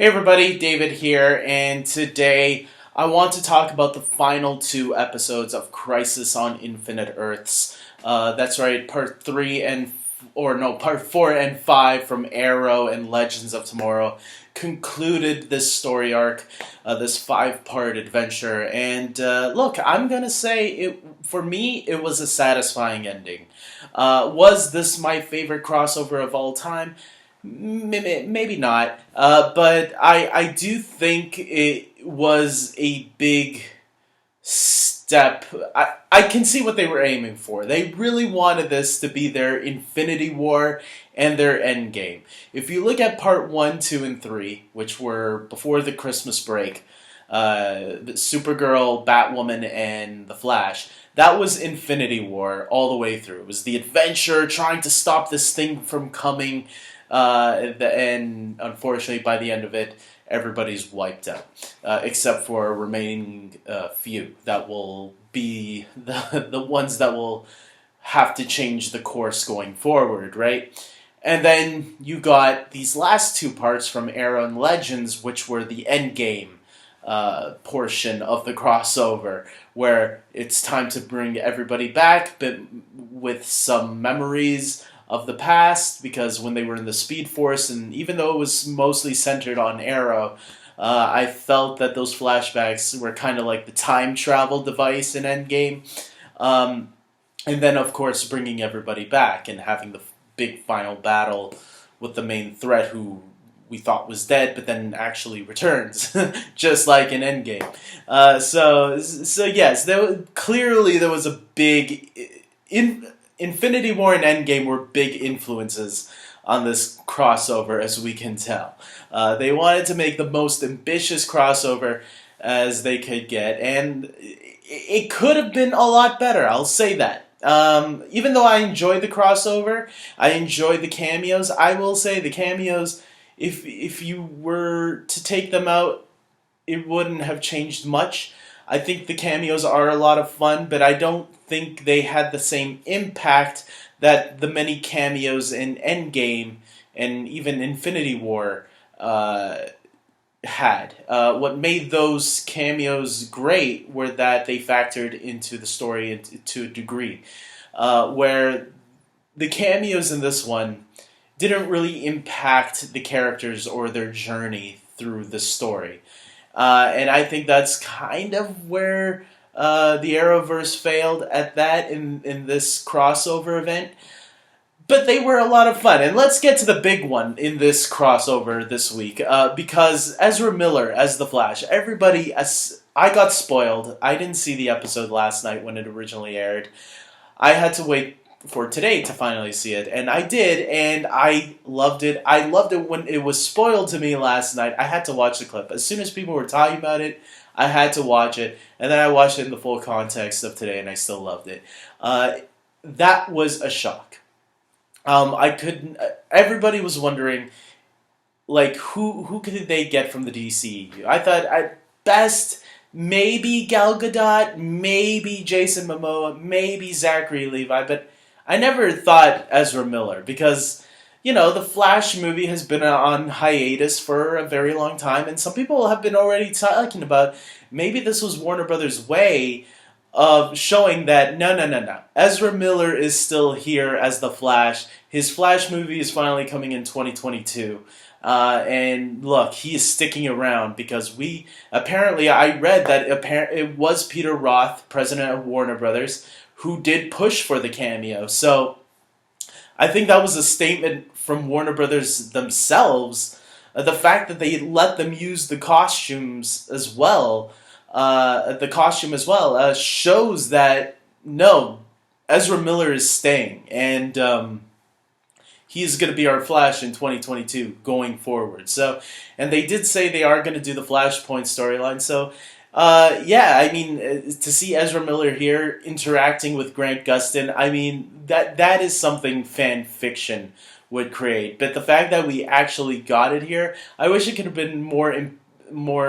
Hey everybody, David here, and today I want to talk about the final two episodes of Crisis on Infinite Earths. That's right, part 4 and 5 from Arrow and Legends of Tomorrow concluded this story arc, this 5-part adventure. And look, I'm gonna say for me, it was a satisfying ending. Was this my favorite crossover of all time? Maybe not, but I do think it was a big step. I can see what they were aiming for. They really wanted this to be their Infinity War and their Endgame. If you look at part 1, 2, and 3, which were before the Christmas break, Supergirl, Batwoman, and The Flash, that was Infinity War all the way through. It was the adventure, trying to stop this thing from coming, and unfortunately, by the end of it, everybody's wiped out, except for a remaining few that will be the ones that will have to change the course going forward, right? And then you got these last two parts from Arrow and Legends, which were the Endgame portion of the crossover, where it's time to bring everybody back, but with some memories of the past, because when they were in the Speed Force, and even though it was mostly centered on Arrow, I felt that those flashbacks were kind of like the time travel device in Endgame. And then, of course, bringing everybody back and having the big final battle with the main threat who we thought was dead, but then actually returns, just like in Endgame. So yes, clearly there was a big... Infinity War and Endgame were big influences on this crossover, as we can tell. They wanted to make the most ambitious crossover as they could get, and it could have been a lot better, I'll say that. Even though I enjoyed the crossover, I enjoyed the cameos, I will say the cameos, if you were to take them out, it wouldn't have changed much. I think the cameos are a lot of fun, but I don't think they had the same impact that the many cameos in Endgame and even Infinity War had. What made those cameos great were that they factored into the story to a degree, where the cameos in this one didn't really impact the characters or their journey through the story. And I think that's kind of where the Arrowverse failed at that in this crossover event. But they were a lot of fun. And let's get to the big one in this crossover this week. Because Ezra Miller as the Flash, I got spoiled. I didn't see the episode last night when it originally aired. I had to wait for today to finally see it, and I did, and I loved it. I loved it when it was spoiled to me last night. I had to watch the clip. As soon as people were talking about it, I had to watch it, and then I watched it in the full context of today, and I still loved it. That was a shock. I couldn't... Everybody was wondering, like, who could they get from the DCEU? I thought, at best... maybe Gal Gadot, maybe Jason Momoa, maybe Zachary Levi, but I never thought Ezra Miller because, the Flash movie has been on hiatus for a very long time, and some people have been already talking about maybe this was Warner Brothers' way of showing that, no. Ezra Miller is still here as the Flash. His Flash movie is finally coming in 2022. And look, he is sticking around because I read that it was Peter Roth, president of Warner Brothers, who did push for the cameo. So I think that was a statement from Warner Brothers themselves. The fact that they let them use the costumes as well, shows that no, Ezra Miller is staying, and he's going to be our Flash in 2022 going forward. So, and they did say they are going to do the Flashpoint storyline. So, to see Ezra Miller here interacting with Grant Gustin, that is something fan fiction would create. But the fact that we actually got it here, I wish it could have been more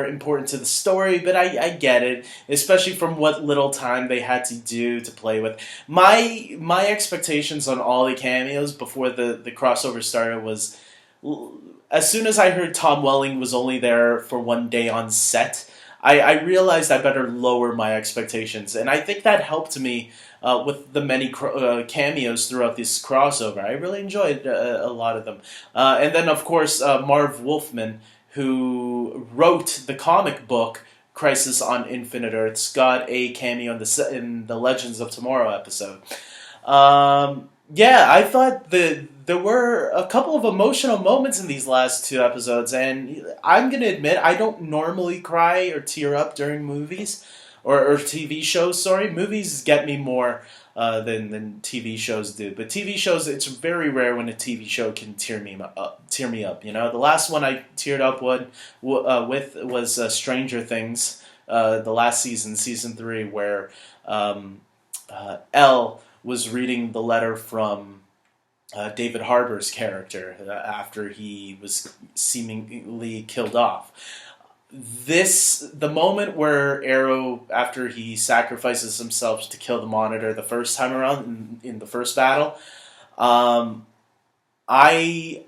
important to the story, but I get it, especially from what little time they had to do to play with. My expectations on all the cameos before the crossover started was as soon as I heard Tom Welling was only there for one day on set, I realized I better lower my expectations, and I think that helped me with the many cameos throughout this crossover. I really enjoyed a lot of them, and then of course Marv Wolfman, who wrote the comic book Crisis on Infinite Earths, got a cameo in the Legends of Tomorrow episode. Yeah, I thought there were a couple of emotional moments in these last two episodes, and I'm gonna admit I don't normally cry or tear up during movies or TV shows. Sorry, movies get me more than TV shows do. But TV shows, it's very rare when a TV show can tear me up. Tear me up, you know. The last one I teared up with was Stranger Things, the last season, season 3, where Elle was reading the letter from David Harbour's character after he was seemingly killed off. The moment where Arrow, after he sacrifices himself to kill the Monitor the first time around in the first battle, um, I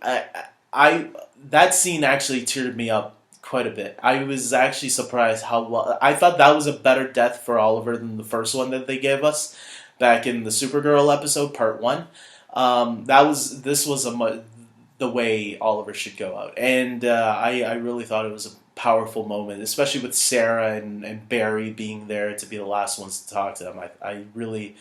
that scene actually teared me up quite a bit. I was actually surprised how well. I thought that was a better death for Oliver than the first one that they gave us back in the Supergirl episode, Part 1. This was the way Oliver should go out, and I really thought it was a powerful moment, especially with Sarah and Barry being there to be the last ones to talk to them. I really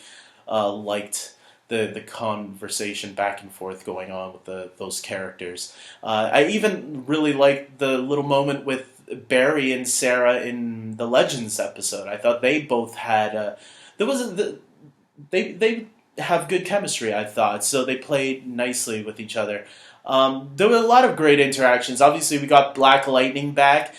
liked the conversation back and forth going on with those characters. I even really liked the little moment with Barry and Sarah in the Legends episode. I thought they both had there was they have good chemistry, I thought, so they played nicely with each other. There were a lot of great interactions. Obviously, we got Black Lightning back,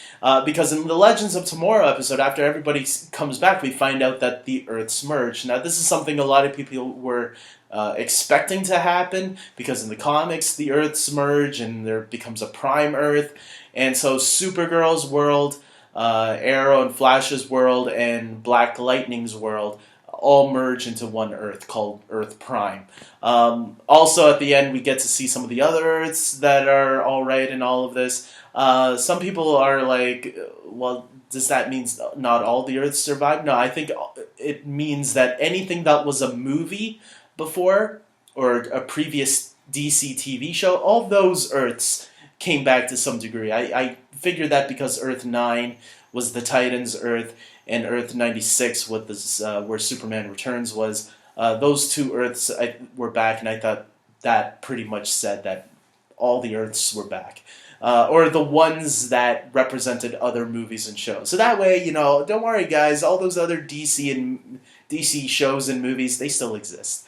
because in the Legends of Tomorrow episode, after everybody comes back, we find out that the Earths merge. Now, this is something a lot of people were expecting to happen, because in the comics, the Earths merge and there becomes a Prime Earth. And so Supergirl's world, Arrow and Flash's world, and Black Lightning's world all merge into one Earth called Earth Prime. Also, at the end, we get to see some of the other Earths that are all right in all of this. Some people are like, well, does that mean not all the Earths survive? No, I think it means that anything that was a movie before or a previous DC TV show, all those Earths came back to some degree. I figured that because Earth 9 was the Titans' Earth, and Earth 96, where Superman Returns was. Those two Earths were back, and I thought that pretty much said that all the Earths were back. Or the ones that represented other movies and shows. So that way, don't worry, guys, all those other DC shows and movies, they still exist.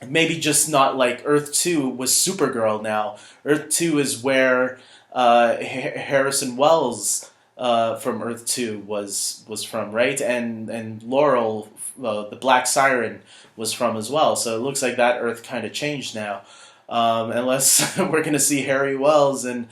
Maybe just not like Earth 2 was Supergirl now. Earth 2 is where Harrison Wells from Earth 2 was from, right? And Laurel, the Black Siren, was from as well. So it looks like that Earth kind of changed now. Unless we're going to see Harry Wells and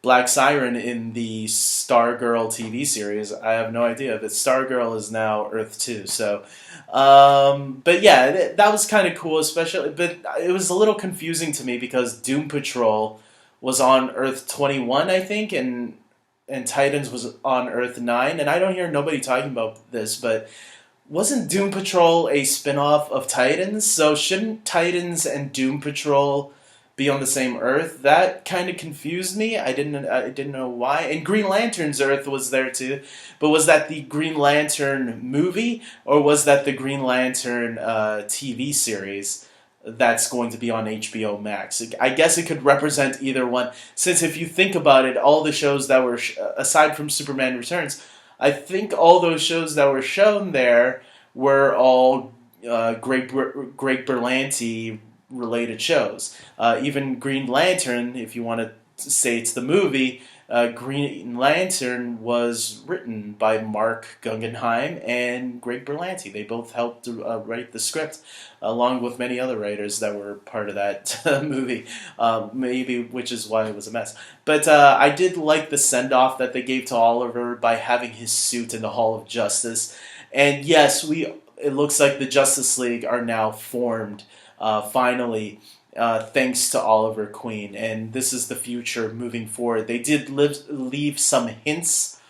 Black Siren in the Stargirl TV series. I have no idea. But Stargirl is now Earth 2. So, but yeah, that was kind of cool, especially. But it was a little confusing to me because Doom Patrol was on Earth 21, I think, and Titans was on Earth 9, and I don't hear nobody talking about this, but wasn't Doom Patrol a spin-off of Titans? So shouldn't Titans and Doom Patrol be on the same Earth? That kind of confused me. I didn't know why. And Green Lantern's Earth was there too, but was that the Green Lantern movie, or was that the Green Lantern TV series that's going to be on HBO Max? I guess it could represent either one, since if you think about it, all the shows that were, aside from Superman Returns, I think all those shows that were shown there were all Greg Berlanti related shows. Even Green Lantern, if you want to say it's the movie, Green Lantern was written by Mark Guggenheim and Greg Berlanti. They both helped write the script, along with many other writers that were part of that movie, maybe, which is why it was a mess. But I did like the send-off that they gave to Oliver by having his suit in the Hall of Justice. And yes, it looks like the Justice League are now formed. finally, thanks to Oliver Queen. And this is the future moving forward. They did leave some hints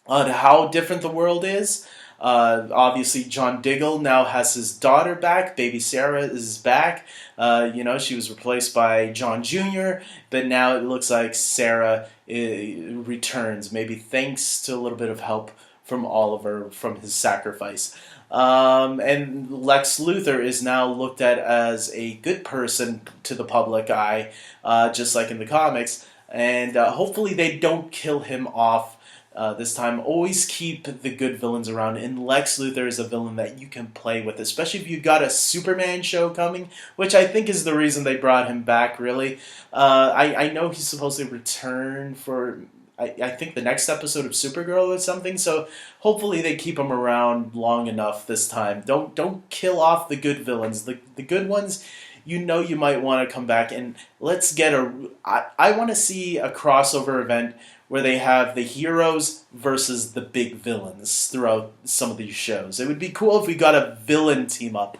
on how different the world is. Obviously, John Diggle now has his daughter back. Baby Sarah is back. She was replaced by John Jr., but now it looks like Sarah returns, maybe thanks to a little bit of help from Oliver from his sacrifice. And Lex Luthor is now looked at as a good person to the public eye, just like in the comics. And hopefully they don't kill him off this time. Always keep the good villains around, and Lex Luthor is a villain that you can play with, especially if you got a Superman show coming, which I think is the reason they brought him back, really. I know he's supposed to return for, I think, the next episode of Supergirl or something, so hopefully they keep him around long enough this time. Don't kill off the good villains. The good ones, you might want to come back, and let's get I want to see a crossover event where they have the heroes versus the big villains throughout some of these shows. It would be cool if we got a villain team up.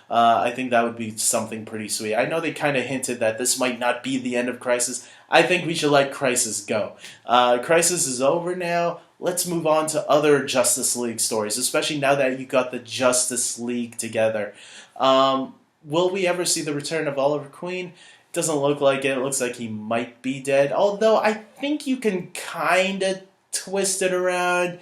I think that would be something pretty sweet. I know they kind of hinted that this might not be the end of Crisis. I think we should let Crisis go. Crisis is over now. Let's move on to other Justice League stories, especially now that you got the Justice League together. Will we ever see the return of Oliver Queen? Doesn't look like it. It looks like he might be dead. Although I think you can kind of twist it around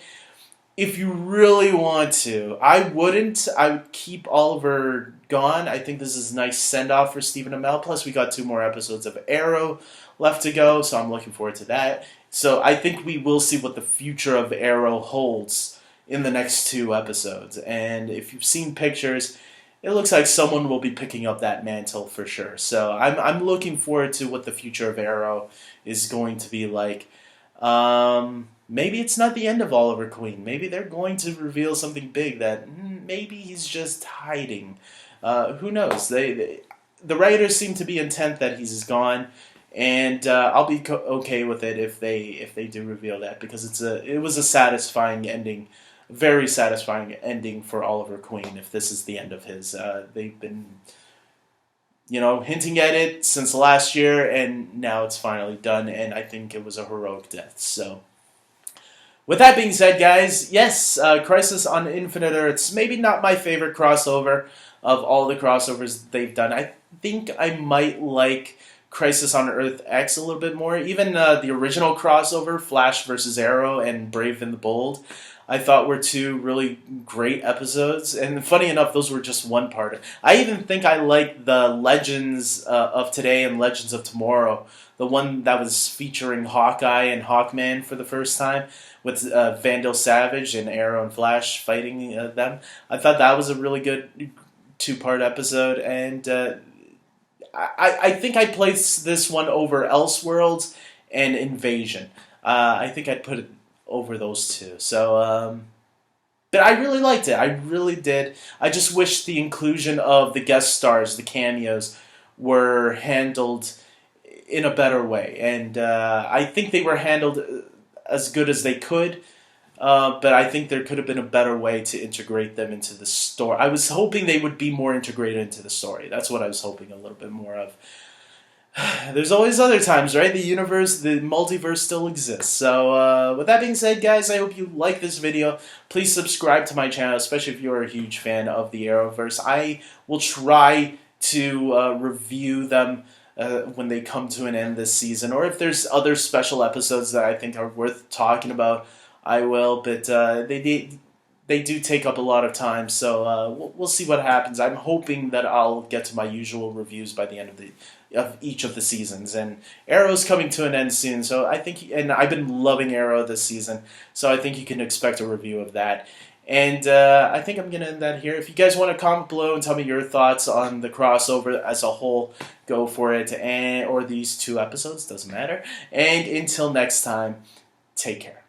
if you really want to. I wouldn't. I would keep Oliver gone. I think this is a nice send-off for Stephen Amell. Plus, we got 2 more episodes of Arrow left to go, so I'm looking forward to that. So I think we will see what the future of Arrow holds in the next 2 episodes. And if you've seen pictures, it looks like someone will be picking up that mantle for sure. So I'm looking forward to what the future of Arrow is going to be like. Maybe it's not the end of Oliver Queen. Maybe they're going to reveal something big that maybe he's just hiding. Who knows? The writers seem to be intent that he's gone, and I'll be okay with it if they do reveal that, because it was a satisfying ending. Very satisfying ending for Oliver Queen if this is the end of his. They've been, hinting at it since last year, and now it's finally done, and I think it was a heroic death. So, with that being said, guys, yes, Crisis on Infinite Earths, maybe not my favorite crossover of all the crossovers they've done. I think I might like Crisis on Earth X a little bit more. Even the original crossover, Flash versus Arrow and Brave and the Bold, I thought were 2 really great episodes. And funny enough, those were just one part. I even think I liked the Legends of Today and Legends of Tomorrow, the one that was featuring Hawkeye and Hawkman for the first time, with Vandal Savage and Arrow and Flash fighting them. I thought that was a really good 2-part episode, and I think I'd place this one over Elseworlds and Invasion. I think I'd put it over those 2. So, but I really liked it. I really did. I just wish the inclusion of the guest stars, the cameos, were handled in a better way. And I think they were handled as good as they could. But I think there could have been a better way to integrate them into the story. I was hoping they would be more integrated into the story. That's what I was hoping a little bit more of. There's always other times, right? The multiverse still exists. So, with that being said, guys, I hope you like this video. Please subscribe to my channel, especially if you're a huge fan of the Arrowverse. I will try to review them when they come to an end this season. Or if there's other special episodes that I think are worth talking about, I will. But they do take up a lot of time, so we'll see what happens. I'm hoping that I'll get to my usual reviews by the end of each of the seasons, and Arrow's coming to an end soon, so I think, and I've been loving Arrow this season, so I think you can expect a review of that. And I think I'm going to end that here. If you guys want to comment below and tell me your thoughts on the crossover as a whole, go for it, or these 2 episodes, doesn't matter. And until next time, take care.